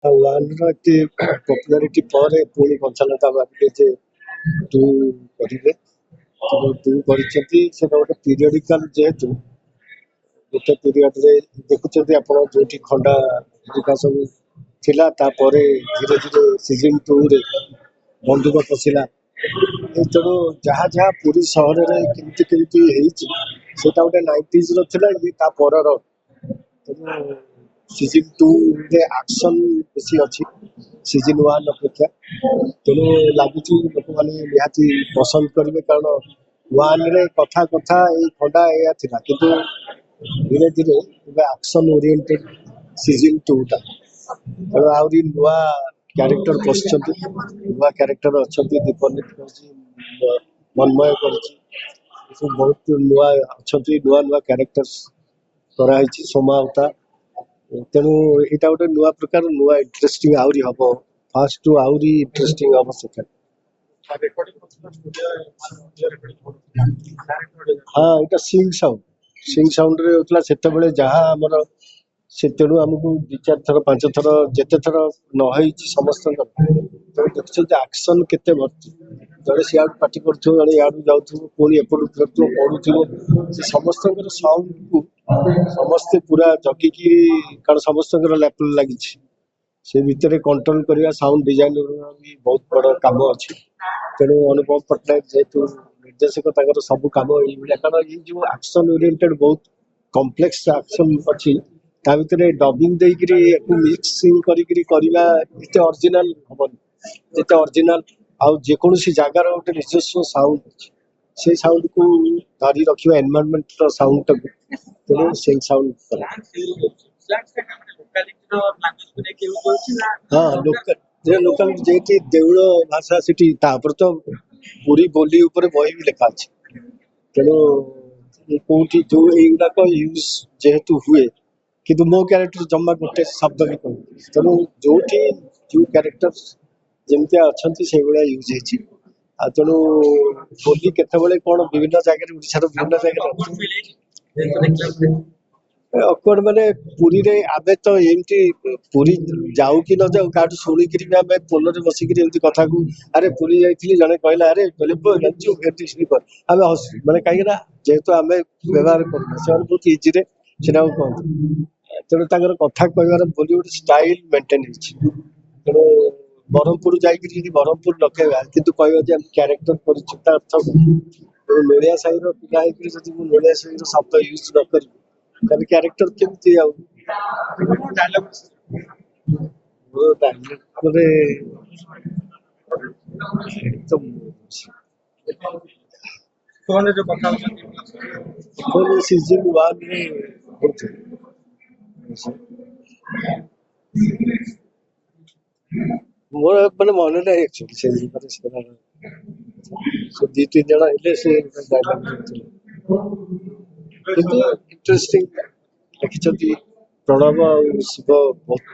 ୱାନ୍‌ର ଏତେ ପପୁଲାରିଟି ପରେ ପୁଣି କଂସାଲତା ଭାବିଲେ ଯେ ଟୁ କରିବେ। ତେଣୁ ଟୁ କରିଛନ୍ତି ସେଟା ଗୋଟେ ପିରିୟଡିକାଲ ଯେହେତୁ ଗୋଟେ ପିରିୟଡରେ ଦେଖୁଛନ୍ତି ଆପଣ ଯୋଉଠି ଖଣ୍ଡା ହେରିକା ସବୁ ଥିଲା ତାପରେ ଧୀରେ ଧୀରେ ସିଜନ ଟୁରେ ବନ୍ଧୁକ ପଶିଲା। ତେଣୁ ଯାହା ଯାହା ପୁରୀ ସହରରେ କେମିତି କେମିତି ହେଇଛି ସେଇଟା ଗୋଟେ 90s ଥିଲା ଇଏ ତା ପରର। ତେଣୁ ସିଜନ ଟୁରେ ଆକ୍ସନ ବେଶୀ ଅଛି ସିଜନ ୱାନ୍ ଅପେକ୍ଷା। ତେଣୁ ଲାଗୁଛି ଲୋକମାନେ ନିହାତି ପସନ୍ଦ କରିବେ କାରଣ ୱାନ୍‌ରେ କଥା କଥା ଏଇ ଖଣ୍ଡା ଏଇଆ ଥିଲା କିନ୍ତୁ ଧୀରେ ଧୀରେ ଏବେ ଆକ୍ସନ ଓରିଏଣ୍ଟେଡ ସିଜନ ଟୁଟା। ତେଣୁ ଆହୁରି ନୂଆ କ୍ୟାରେକ୍ଟର ପଶିଛନ୍ତି ନୂଆ କ୍ୟାରେକ୍ଟର ଅଛନ୍ତି ଦୀପନିତ କରିଛି ମନ୍ମୟ କରିଛି ଏସବୁ ବହୁତ ନୂଆ ଅଛନ୍ତି ନୂଆ ନୂଆ କ୍ୟାରେକ୍ଟର କରାହେଇଛି ସୋମାବତା। ତେଣୁ ଏଇଟା ଗୋଟେ ନୂଆ ପ୍ରକାର ନୂଆ ଇଣ୍ଟରେଷ୍ଟିଂ ଆହୁରି ହବ ଫାର୍ଷ୍ଟରୁ ଆହୁରି ଇଣ୍ଟରେଷ୍ଟିଂ ହବ ସେକେଣ୍ଡ। ହଁ ଏଇଟା ସିଙ୍ଗ ସାଉଣ୍ଡରେ ହଉଥିଲା ସେତେବେଳେ ଯାହା ଆମର ସେ ତେଣୁ ଆମକୁ ଦି ଚାରି ଥର ପାଞ୍ଚ ଥର ଯେତେ ଥର ନ ହେଇଛି ସମସ୍ତଙ୍କର ତେଣୁ ଦେଖୁଛନ୍ତି ଆକ୍ସନ କେତେ ଭର୍ତ୍ତି। ଜଣେ ସିଆଡୁ ପାଟି କରୁଥିବ ଜଣେ ଇଆଡୁ ଯାଉଥିବ ପୁଣି ଏପଟକୁ ଫେରୁଥିବ ପଢୁଥିବ ସେ ସମସ୍ତଙ୍କର ସାଉଣ୍ଡକୁ ସମସ୍ତେ ପୁରା ଜଗିକି କାରଣ ସମସ୍ତଙ୍କର ଲ୍ୟାପଟପ୍ ଲାଗିଛି ସେ ଭିତରେ କଣ୍ଟ୍ରୋଲ କରିବା ସାଉଣ୍ଡ ଡିଜାଇନର ବି ବହୁତ ବଡ କାମ ଅଛି। ତେଣୁ ଅନୁପମ ପଟ୍ଟନାୟକ ଯେହେତୁ ନିର୍ଦ୍ଦେଶକ ତାଙ୍କର ସବୁ କାମ ଏଇଭଳିଆ କାରଣ ଏଇ ଯୋଉ ଆକ୍ସନ ଓରିଏଣ୍ଟେଡ ବହୁତ କମ୍ପ୍ଲେକ୍ସ ଆକ୍ସନ ଅଛି ତା ଭିତରେ ଡବିଂ ଦେଇକିରି ୟାକୁ ମିକ୍ସିଂ କରିକିରି କରିବା ଏତେ ଅରିଜିନାଲ ହବନି ଯେତେ ଅରିଜିନାଲ ଆଉ ଯେକୌଣସି ଜାଗାର ଗୋଟେ ନିଜସ୍ୱ ସାଉଣ୍ଡ ଅଛି ସେଇ ସାଉଣ୍ଡକୁ ଧରି ରଖିବା ଏନଭାରମେଣ୍ଟର ସାଉଣ୍ଡଟାକୁ ତେଣୁ ସେଇ ସାଉଣ୍ଡ ହଁ ଲୋକାଲ ଯେହେତୁ ଦେଉଳ ଭାଷା ସେଠି ତାପରେ ତ ପୁରୀ ବୋଲି ଉପରେ ବହି ବି ଲେଖା ଅଛି। ତେଣୁ କୋଉଠି ଯୋଉ ଏଇଗୁଡାକ ୟୁଜ ଯେହେତୁ ହୁଏ କିନ୍ତୁ ମୋ କ୍ୟାରେକ୍ଟର ଜମା ଗୋଟେ ଶବ୍ଦ ବି କହିବି ତେଣୁ ଯୋଉଠି ଯୋଉ କ୍ୟାରେକ୍ଟର ଯେମିତିଆ ଅଛନ୍ତି ସେଇଭଳିଆ ୟୁଜ ହେଇଛି। ଆଉ ତେଣୁ ବୋଲି କେତେବେଳେ କଣ ବିଭିନ୍ନ ଜାଗାରେ ଓଡିଶାର ବିଭିନ୍ନ ଜାଗାରେ ଅକ୍ୱାର୍ଡ ମାନେ ପୁରୀରେ ଆମେ ତ ଏମିତି ପୁରୀ ଯାଉ କି ନ ଯାଉ କାହାଠୁ ଶୁଣିକିରି ବି ଆମେ ପୋଲରେ ବସିକିରି ଏମିତି କଥାକୁ ଆରେ ପୁରୀ ଯାଇଥିଲି ଜଣେ କହିଲା ଆରେ ଜାଣିଛୁ ଏମିତି ସ୍ଲିପର ଆମେ ହସୁ ମାନେ କାହିଁକି ନା ଯେହେତୁ ଆମେ ବ୍ୟବହାର କରୁନା ସେମାନେ ବହୁତ ଇଜିରେ ସେଟାକୁ କହନ୍ତି। ତେଣୁ ତାଙ୍କର କଥା କହିବାର ବୋଲି ଗୋଟେ ଷ୍ଟାଇଲ ମେଣ୍ଟେନ ହେଇଛି। ତେଣୁ ବ୍ରହ୍ମପୁର ଯାଇକିରି ଯଦି ବ୍ରହ୍ମପୁର ଲଗେଇବା କିନ୍ତୁ କହିବା ଯେ ଆମେ କ୍ୟାରେକ୍ଟର କରିଛୁ ତା ଅର୍ଥ ନୋଳିଆ ସାହିର ପିଲା ହେଇକିରି ଯଦି ମୁଁ ନୋଳିଆ ସାହିର ଶବ୍ଦ ୟୁଜ ନ କରିବି ତାହେଲେ କ୍ୟାରେକ୍ଟର କେମିତି ଆଉ ମୋର dialogue ମାନେ एकदम ଫୋନ୍ ସିଜିନ୍ ୱାନ୍‌ରେ ମୋର ମାନେ ମନେ ନାହିଁ ଆକ୍ଚୁଆଲି ସେ ମାନେ ସେ ଦି ତିନି ଜଣ ହେଲେ ସେ dialogue ଦେଇଥିଲେ କିନ୍ତୁ ଇଣ୍ଟରେଷ୍ଟିଂ ଲେଖିଛନ୍ତି ପ୍ରଣବ ଆଉ ଶିବ ବହୁତ